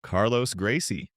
Carlos Gracie.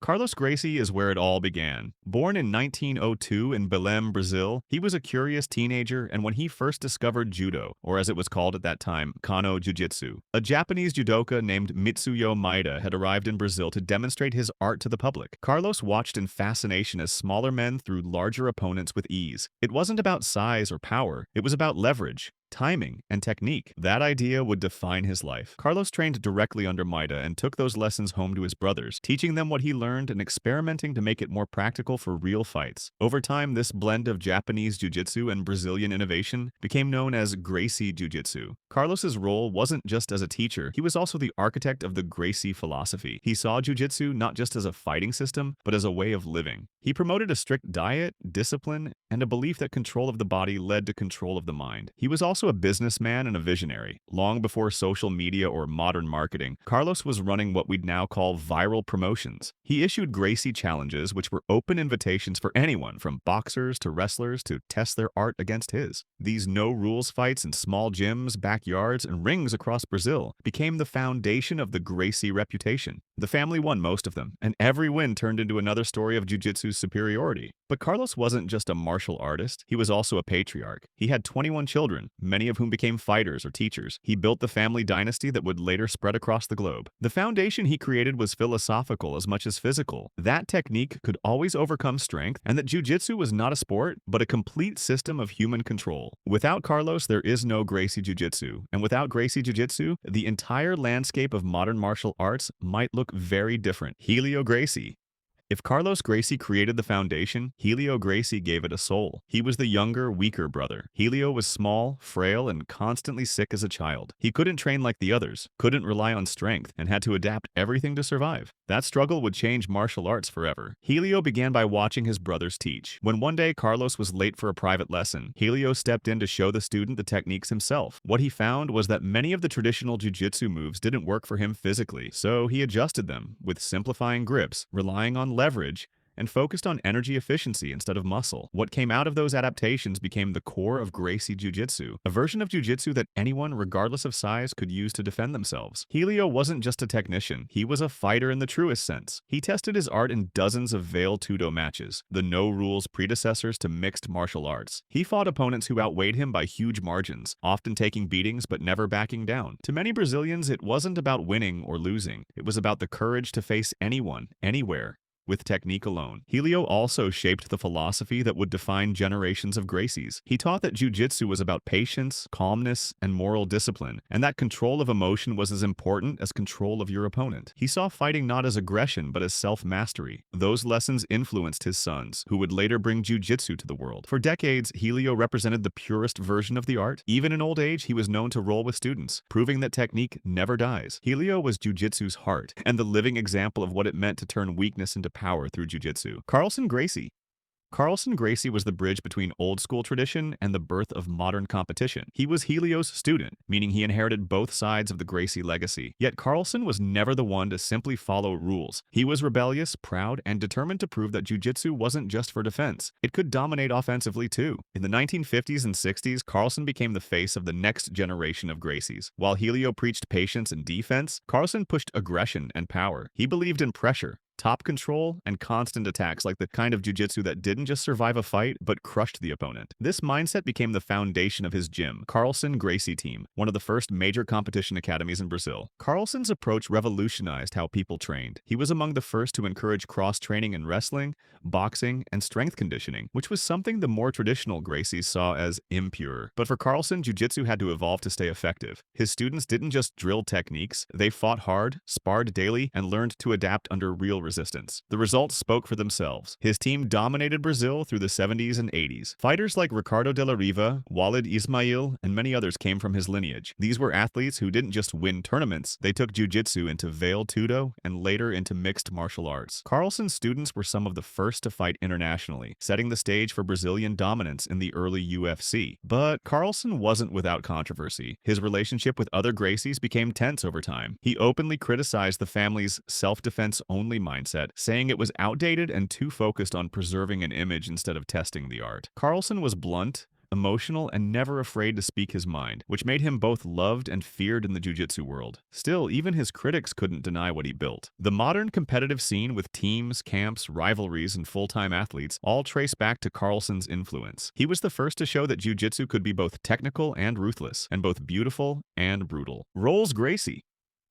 Carlos Gracie is where it all began. Born in 1902 in Belém, Brazil, he was a curious teenager and when he first discovered judo, or as it was called at that time, Kano Jiu-Jitsu. A Japanese judoka named Mitsuyo Maeda had arrived in Brazil to demonstrate his art to the public. Carlos watched in fascination as smaller men threw larger opponents with ease. It wasn't about size or power, it was about leverage, timing, and technique. That idea would define his life. Carlos trained directly under Maeda and took those lessons home to his brothers, teaching them what he learned and experimenting to make it more practical for real fights. Over time, this blend of Japanese jiu-jitsu and Brazilian innovation became known as Gracie Jiu-Jitsu. Carlos's role wasn't just as a teacher, he was also the architect of the Gracie philosophy. He saw jiu-jitsu not just as a fighting system, but as a way of living. He promoted a strict diet, discipline, and a belief that control of the body led to control of the mind. He was also a businessman and a visionary. Long before social media or modern marketing, Carlos was running what we'd now call viral promotions. He issued Gracie challenges, which were open invitations for anyone from boxers to wrestlers to test their art against his. These no-rules fights in small gyms, backyards, and rings across Brazil became the foundation of the Gracie reputation. The family won most of them, and every win turned into another story of jiu-jitsu's superiority. But Carlos wasn't just a martial artist, he was also a patriarch. He had 21 children, many of whom became fighters or teachers. He built the family dynasty that would later spread across the globe. The foundation he created was philosophical as much as physical. That technique could always overcome strength, and that jiu-jitsu was not a sport, but a complete system of human control. Without Carlos, there is no Gracie Jiu-Jitsu, and without Gracie Jiu-Jitsu, the entire landscape of modern martial arts might look very different. Helio Gracie. If Carlos Gracie created the foundation, Helio Gracie gave it a soul. He was the younger, weaker brother. Helio was small, frail, and constantly sick as a child. He couldn't train like the others, couldn't rely on strength, and had to adapt everything to survive. That struggle would change martial arts forever. Helio began by watching his brothers teach. When one day Carlos was late for a private lesson, Helio stepped in to show the student the techniques himself. What he found was that many of the traditional jiu-jitsu moves didn't work for him physically, so he adjusted them with simplifying grips, relying on leverage, and focused on energy efficiency instead of muscle. What came out of those adaptations became the core of Gracie Jiu-Jitsu, a version of Jiu-Jitsu that anyone, regardless of size, could use to defend themselves. Helio wasn't just a technician, he was a fighter in the truest sense. He tested his art in dozens of Vale Tudo matches, the no-rules predecessors to mixed martial arts. He fought opponents who outweighed him by huge margins, often taking beatings but never backing down. To many Brazilians, it wasn't about winning or losing, it was about the courage to face anyone, anywhere, with technique alone. Helio also shaped the philosophy that would define generations of Gracies. He taught that jiu-jitsu was about patience, calmness, and moral discipline, and that control of emotion was as important as control of your opponent. He saw fighting not as aggression, but as self-mastery. Those lessons influenced his sons, who would later bring jiu-jitsu to the world. For decades, Helio represented the purest version of the art. Even in old age, he was known to roll with students, proving that technique never dies. Helio was jiu-jitsu's heart, and the living example of what it meant to turn weakness into power through jiu-jitsu. Carlson Gracie. Carlson Gracie was the bridge between old-school tradition and the birth of modern competition. He was Helio's student, meaning he inherited both sides of the Gracie legacy. Yet Carlson was never the one to simply follow rules. He was rebellious, proud, and determined to prove that jiu-jitsu wasn't just for defense. It could dominate offensively too. In the 1950s and 60s, Carlson became the face of the next generation of Gracies. While Helio preached patience and defense, Carlson pushed aggression and power. He believed in pressure, top control, and constant attacks, like the kind of jiu-jitsu that didn't just survive a fight, but crushed the opponent. This mindset became the foundation of his gym, Carlson Gracie Team, one of the first major competition academies in Brazil. Carlson's approach revolutionized how people trained. He was among the first to encourage cross-training in wrestling, boxing, and strength conditioning, which was something the more traditional Gracies saw as impure. But for Carlson, jiu-jitsu had to evolve to stay effective. His students didn't just drill techniques, they fought hard, sparred daily, and learned to adapt under real resistance. The results spoke for themselves. His team dominated Brazil through the 70s and 80s. Fighters like Ricardo de la Riva, Walid Ismail, and many others came from his lineage. These were athletes who didn't just win tournaments, they took jiu-jitsu into Vale Tudo and later into mixed martial arts. Carlson's students were some of the first to fight internationally, setting the stage for Brazilian dominance in the early UFC. But Carlson wasn't without controversy. His relationship with other Gracies became tense over time. He openly criticized the family's self-defense-only mindset, saying it was outdated and too focused on preserving an image instead of testing the art. Carlson was blunt, emotional, and never afraid to speak his mind, which made him both loved and feared in the jiu-jitsu world. Still, even his critics couldn't deny what he built. The modern competitive scene with teams, camps, rivalries, and full-time athletes all trace back to Carlson's influence. He was the first to show that jiu-jitsu could be both technical and ruthless, and both beautiful and brutal. Royler Gracie.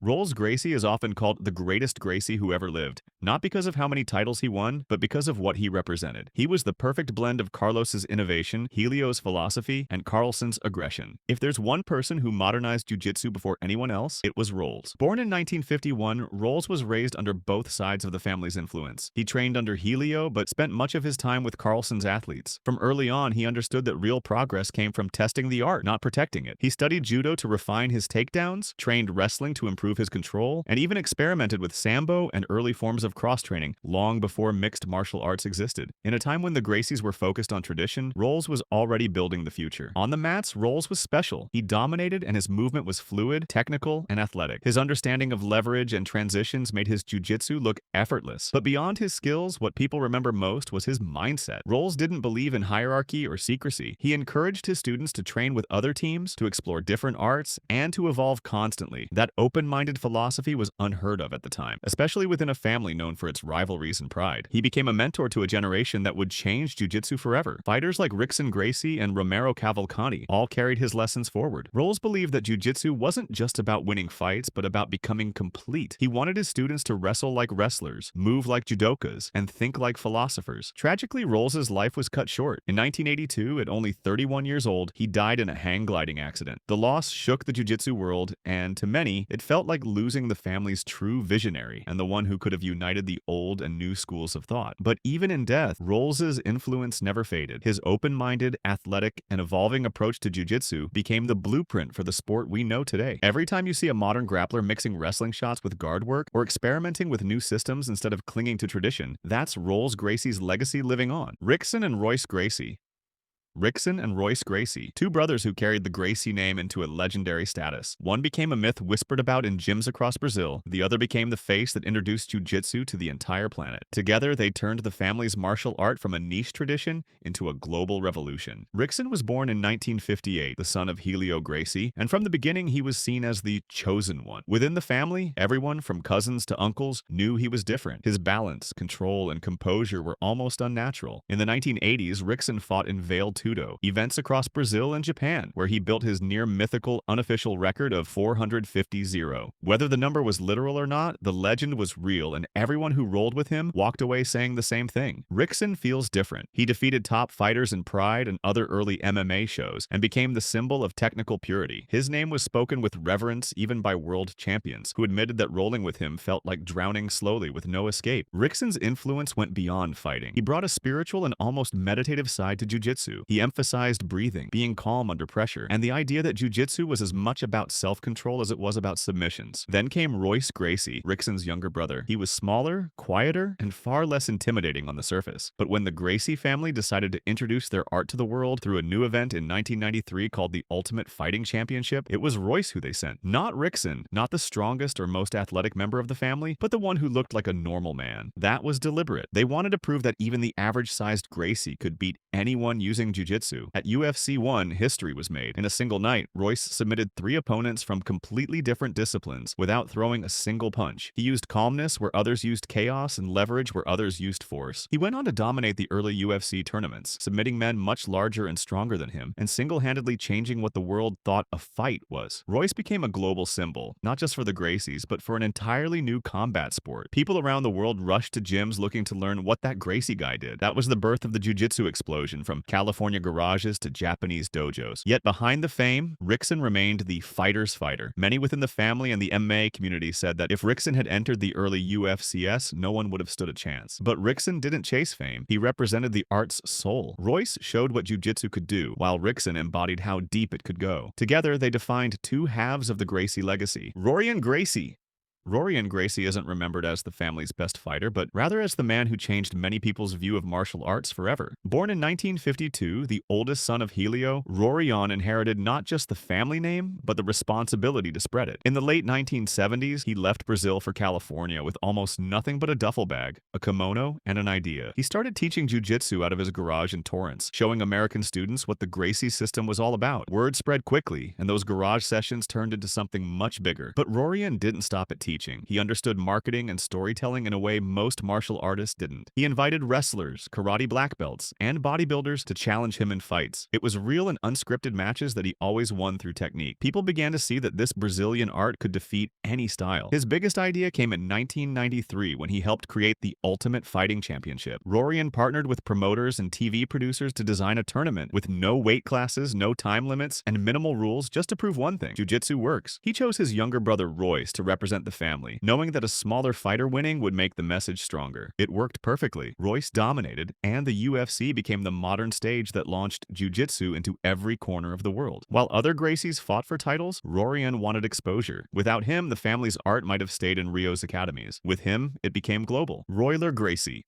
Royler Gracie is often called the greatest Gracie who ever lived, not because of how many titles he won, but because of what he represented. He was the perfect blend of Carlos's innovation, Helio's philosophy, and Carlson's aggression. If there's one person who modernized jiu-jitsu before anyone else, it was Royce. Born in 1951, Royce was raised under both sides of the family's influence. He trained under Helio, but spent much of his time with Carlson's athletes. From early on, he understood that real progress came from testing the art, not protecting it. He studied judo to refine his takedowns, trained wrestling to improve his control, and even experimented with sambo and early forms of cross-training long before mixed martial arts existed. In a time when the Gracies were focused on tradition, Royce was already building the future. On the mats, Royce was special. He dominated, and his movement was fluid, technical, and athletic. His understanding of leverage and transitions made his jiu-jitsu look effortless. But beyond his skills, what people remember most was his mindset. Royce didn't believe in hierarchy or secrecy. He encouraged his students to train with other teams, to explore different arts, and to evolve constantly. That open-minded philosophy was unheard of at the time, especially within a family known for its rivalries and pride. He became a mentor to a generation that would change jiu-jitsu forever. Fighters like Rickson Gracie and Romero Cavalcanti all carried his lessons forward. Royce believed that jiu-jitsu wasn't just about winning fights, but about becoming complete. He wanted his students to wrestle like wrestlers, move like judokas, and think like philosophers. Tragically, Royce's life was cut short. In 1982, at only 31 years old, he died in a hang gliding accident. The loss shook the jiu-jitsu world, and to many, it felt like losing the family's true visionary and the one who could have united the old and new schools of thought. But even in death, Royce's influence never faded. His open-minded, athletic, and evolving approach to jiu-jitsu became the blueprint for the sport we know today. Every time you see a modern grappler mixing wrestling shots with guard work or experimenting with new systems instead of clinging to tradition, that's Royler Gracie's legacy living on. Rickson and Royce Gracie. Rickson and Royce Gracie, two brothers who carried the Gracie name into a legendary status. One became a myth whispered about in gyms across Brazil, the other became the face that introduced jiu-jitsu to the entire planet. Together, they turned the family's martial art from a niche tradition into a global revolution. Rickson was born in 1958, the son of Helio Gracie, and from the beginning he was seen as the chosen one. Within the family, everyone from cousins to uncles knew he was different. His balance, control, and composure were almost unnatural. In the 1980s, Rickson fought in Vale Tudo, events across Brazil and Japan, where he built his near-mythical unofficial record of 450-0. Whether the number was literal or not, the legend was real, and everyone who rolled with him walked away saying the same thing. Rickson feels different. He defeated top fighters in Pride and other early MMA shows, and became the symbol of technical purity. His name was spoken with reverence even by world champions, who admitted that rolling with him felt like drowning slowly with no escape. Rickson's influence went beyond fighting. He brought a spiritual and almost meditative side to jiu-jitsu. He emphasized breathing, being calm under pressure, and the idea that jiu-jitsu was as much about self-control as it was about submissions. Then came Royce Gracie, Rickson's younger brother. He was smaller, quieter, and far less intimidating on the surface. But when the Gracie family decided to introduce their art to the world through a new event in 1993 called the Ultimate Fighting Championship, it was Royce who they sent. Not Rickson, not the strongest or most athletic member of the family, but the one who looked like a normal man. That was deliberate. They wanted to prove that even the average-sized Gracie could beat anyone using jiu-jitsu. At UFC 1, history was made. In a single night, Royce submitted 3 opponents from completely different disciplines without throwing a single punch. He used calmness where others used chaos and leverage where others used force. He went on to dominate the early UFC tournaments, submitting men much larger and stronger than him, and single-handedly changing what the world thought a fight was. Royce became a global symbol, not just for the Gracies, but for an entirely new combat sport. People around the world rushed to gyms looking to learn what that Gracie guy did. That was the birth of the jiu-jitsu explosion, from California garages to Japanese dojos. Yet behind the fame, Rickson remained the fighter's fighter. Many within the family and the MMA community said that if Rickson had entered the early UFCS, no one would have stood a chance. But Rickson didn't chase fame. He represented the art's soul. Royce showed what jiu-jitsu could do, while Rickson embodied how deep it could go. Together, they defined two halves of the Gracie legacy. Rorion Gracie, Rorion Gracie isn't remembered as the family's best fighter, but rather as the man who changed many people's view of martial arts forever. Born in 1952, the oldest son of Helio, Rorion inherited not just the family name, but the responsibility to spread it. In the late 1970s, he left Brazil for California with almost nothing but a duffel bag, a kimono, and an idea. He started teaching jiu-jitsu out of his garage in Torrance, showing American students what the Gracie system was all about. Word spread quickly, and those garage sessions turned into something much bigger. But Rorion didn't stop at teaching. He understood marketing and storytelling in a way most martial artists didn't. He invited wrestlers, karate black belts, and bodybuilders to challenge him in fights. It was real and unscripted matches that he always won through technique. People began to see that this Brazilian art could defeat any style. His biggest idea came in 1993 when he helped create the Ultimate Fighting Championship. Rorion partnered with promoters and TV producers to design a tournament with no weight classes, no time limits, and minimal rules just to prove one thing: jiu-jitsu works. He chose his younger brother Royce to represent the family, knowing that a smaller fighter winning would make the message stronger. It worked perfectly. Royce dominated, and the UFC became the modern stage that launched jiu-jitsu into every corner of the world. While other Gracies fought for titles, Rorion wanted exposure. Without him, the family's art might have stayed in Rio's academies. With him, it became global. Royler Gracie.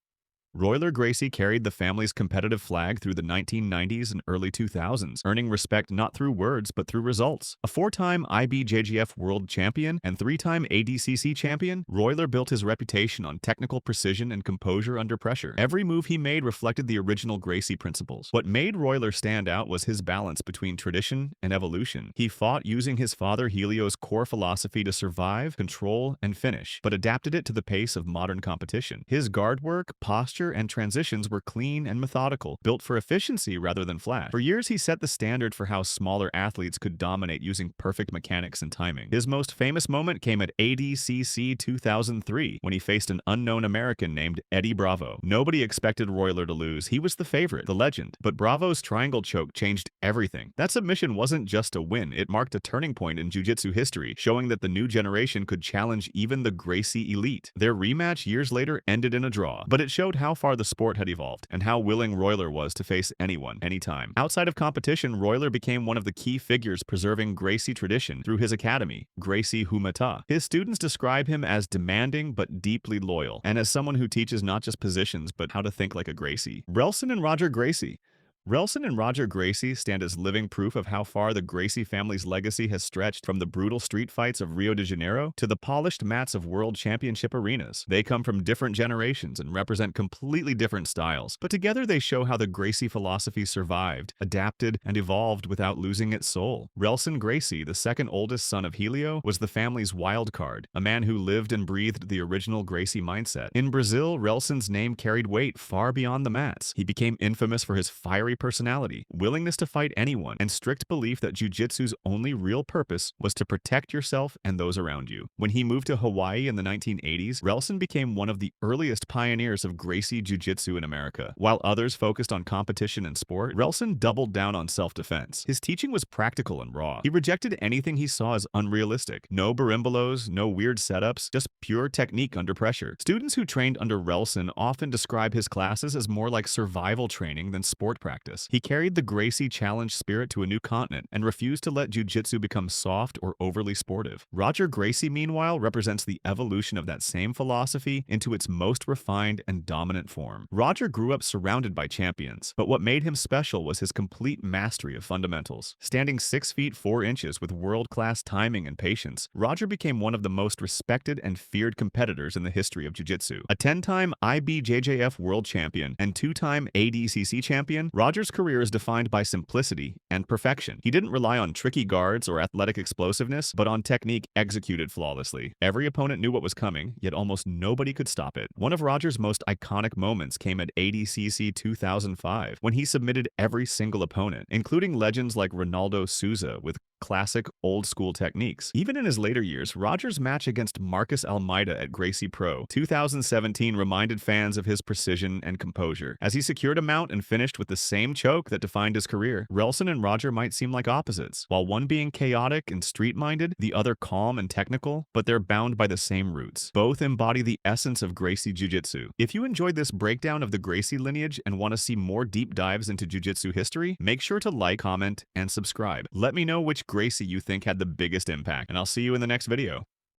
Royler Gracie carried the family's competitive flag through the 1990s and early 2000s, earning respect not through words but through results. A four-time IBJJF world champion and three-time ADCC champion, Royler built his reputation on technical precision and composure under pressure. Every move he made reflected the original Gracie principles. What made Royler stand out was his balance between tradition and evolution. He fought using his father Helio's core philosophy to survive, control, and finish, but adapted it to the pace of modern competition. His guard work, posture, and transitions were clean and methodical, built for efficiency rather than flash. For years, he set the standard for how smaller athletes could dominate using perfect mechanics and timing. His most famous moment came at ADCC 2003 when he faced an unknown American named Eddie Bravo. Nobody expected Royler to lose. He was the favorite, the legend. But Bravo's triangle choke changed everything. That submission wasn't just a win, it marked a turning point in jiu-jitsu history, showing that the new generation could challenge even the Gracie elite. Their rematch years later ended in a draw, but it showed how far the sport had evolved and how willing Royler was to face anyone, anytime. Outside of competition, Royler became one of the key figures preserving Gracie tradition through his academy, Gracie Humata. His students describe him as demanding but deeply loyal, and as someone who teaches not just positions but how to think like a Gracie. Relson and Roger Gracie. Relson and Roger Gracie stand as living proof of how far the Gracie family's legacy has stretched from the brutal street fights of Rio de Janeiro to the polished mats of world championship arenas. They come from different generations and represent completely different styles, but together they show how the Gracie philosophy survived, adapted, and evolved without losing its soul. Carlson Gracie, the second oldest son of Helio, was the family's wild card, a man who lived and breathed the original Gracie mindset. In Brazil, Relson's name carried weight far beyond the mats. He became infamous for his fiery personality, willingness to fight anyone, and strict belief that jiu-jitsu's only real purpose was to protect yourself and those around you. When he moved to Hawaii in the 1980s, Relson became one of the earliest pioneers of Gracie jiu-jitsu in America. While others focused on competition and sport, Relson doubled down on self-defense. His teaching was practical and raw. He rejected anything he saw as unrealistic. No barimbalos, no weird setups, just pure technique under pressure. Students who trained under Relson often describe his classes as more like survival training than sport practice. He carried the Gracie challenge spirit to a new continent and refused to let jiu-jitsu become soft or overly sportive. Roger Gracie, meanwhile, represents the evolution of that same philosophy into its most refined and dominant form. Roger grew up surrounded by champions, but what made him special was his complete mastery of fundamentals. Standing 6 feet 4 inches with world-class timing and patience, Roger became one of the most respected and feared competitors in the history of jiu-jitsu. A 10-time IBJJF world champion and 2-time ADCC champion, Roger's career is defined by simplicity and perfection. He didn't rely on tricky guards or athletic explosiveness, but on technique executed flawlessly. Every opponent knew what was coming, yet almost nobody could stop it. One of Roger's most iconic moments came at ADCC 2005, when he submitted every single opponent, including legends like Ronaldo Souza with classic old-school techniques. Even in his later years, Roger's match against Marcus Almeida at Gracie Pro 2017 reminded fans of his precision and composure, as he secured a mount and finished with the same choke that defined his career. Relson and Roger might seem like opposites, while one being chaotic and street-minded, the other calm and technical, but they're bound by the same roots. Both embody the essence of Gracie Jiu-Jitsu. If you enjoyed this breakdown of the Gracie lineage and want to see more deep dives into Jiu-Jitsu history, make sure to like, comment, and subscribe. Let me know which Gracie you think had the biggest impact, and I'll see you in the next video.